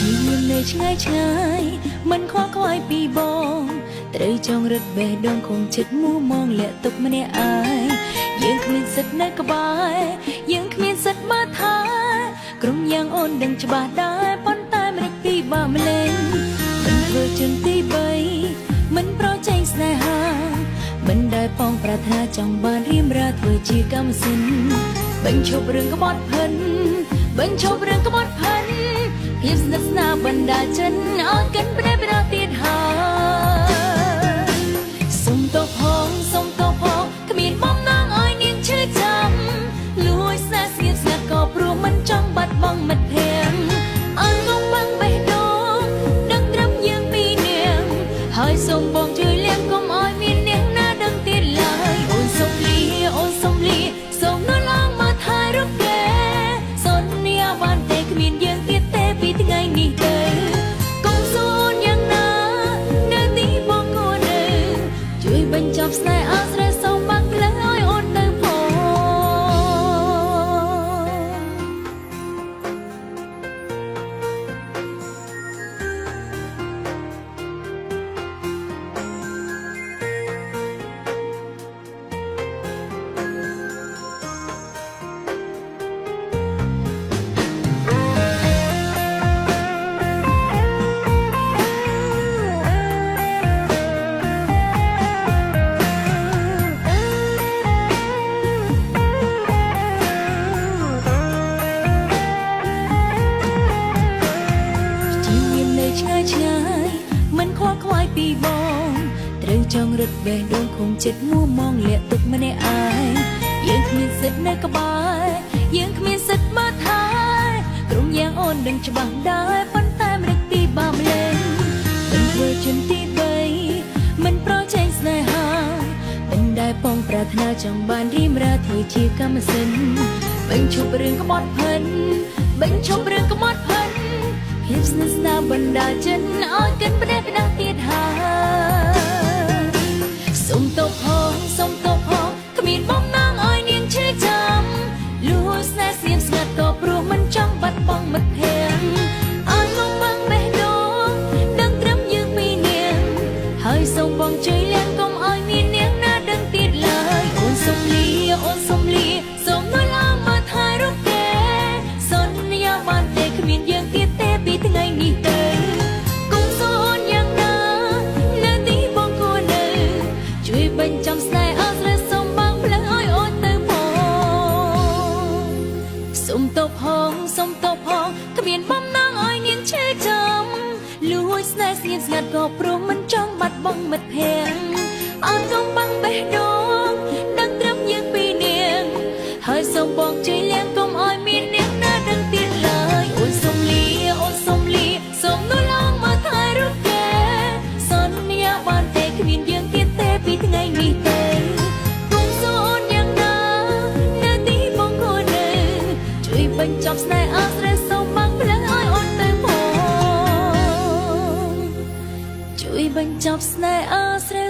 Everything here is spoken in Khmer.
ជាមាននៅឆ្ងាយឆ្ងាយមិនខ្វល់ខ្វាយពីបងត្រូវចងរត់បេះដូងคงចិត្តមួមងលាក់ទុកម្នាក់ឯងយើងគ្មានសិទ្ធនៅក្បែរយើងគ្មានសិទ្ធមើលថាក្រុមយ៉ាងអូនដឹងច្បាស់ដែរប៉ុន្តែមិនពីបាម្លេងមិនធ្វើជន់ទី3មិនប្រជែងស្នេហាមិនដែលបងប្រាថ្នាចង់បានរៀមរាធ្វើជាកម្មសិនបញ្ឈប់រឿងក្បត់ផិនបញ្ឈប់រឿងក្បត់ផិនភាពស្និទ្ធស្នាលបណ្ដាចិនអត់កិនប្រេប្រទៀតហើយសុំតបផងសុំតបផងគ្មានបំណងឲ្យនាងឈឺចាំលួចស្នេហ៍ស្ងៀមស្ងាត់ក៏ព្រោះមិនចង់បាត់បង់មិត្តភក្តិអើងងបាំងបេះដូងដឹងត្រឹមយើងពីរនាងហើយសូមបងជួយលៀងកុំឲ្យមាននាងណាដឹងទៀតឡើយអូនសុំលីអូនសុំលីសូមនៅឡើងមកថែរកគេសន្យាបានទេគ្មានយើងទៀតទេពីថ្ងៃនេះទៅកុំសួនយ៉ាងណានៅទីបងគួរនៅជួយបញ្ចប់ស្នេហ៍អាស្រ័យសូមបាក់ផ្លូវឲ្យអូនទៅផងឆ្ងាយឆ្ងាយមិនខ្វល់ខ្វាយពីបងត្រូវចងរត់បេះដូងคงចិត្តមួមងលាក់ទុកម្នាក់ឯងយើងគ្មានសិទ្ធនៅក្បែរយើងគ្មានសិទ្ធមើលថែក្រុមយ៉ាងអូនដឹងច្បាស់ដែរប៉ុន្តែមិនដឹកពីបាម្លេងមិនធ្វើជន់ទី3មិនប្រជែងស្នេហាមិនដែលបងប្រាថ្នាចង់បានរៀមរាធ្វើជាកម្មសិនបញ្ឈប់រឿងក្បត់ផិនបញ្ឈប់រឿងក្បត់ផិនភាពស្និទ្ធស្នាលបណ្ដាចិនអត់កិនប្រេះផ្ដាស់ទៀតហើយសុំតបផងសុំតបផងគ្មានបំណងឲ្យនាងឈឺចាំលួចស្នេហ៍ស្ងៀមស្ងាត់ក៏ព្រោះមិនចង់បាត់បង់មិត្តភក្តិអត់ងងបាំងបេះដូងដឹងត្រឹមយើងពីរនាងហើយសូមបងជួយលៀងកុំឲ្យមាននាងណាដឹងទៀតឡើយអូនសុំលីអូនសុំលីសូមនៅឡើងមកថែរកគេសន្យាបានទេគ្មានយើងទៀតទេពីថ្ងៃនេះទៅកុំសូនយ៉ាងណានៅទីបងគួរនៅជួយបញ្ចាំស្នេហ៍អាស្រ័យសូមបាំងផ្លូវឲ្យអូនទៅផងសុំតបផងសុំតបផងគ្មានបំណងឲ្យនាងឈឺចាំលួចស្នេហ៍ស្ងៀមស្ងាត់ក៏ព្រោះមិនចង់បាត់បង់មិត្តភក្តិអត់កុំបាំងបេះដូងដឹងត្រឹមយើងពីរនាងហើយសូមបងជួយលៀងកុំឲ្យមាននាងណាដឹងទៀតឡើយអូនសុំលីអូនសុំលីសូមនៅឡើងមកថែរកគេសន្យាបានទេគ្មានយើងទៀតទេពីថ្ងៃនេះទៅកុំសូនយ៉ាងណានៅទីបងគួរនៅជួយបញ្ចប់ស្នេហ៍អាស្រ័យសូមបាំងផ្លូវឲ្យអូនទៅផងជួយបញ្ចប់ស្នេហ៍អាស្រ័យ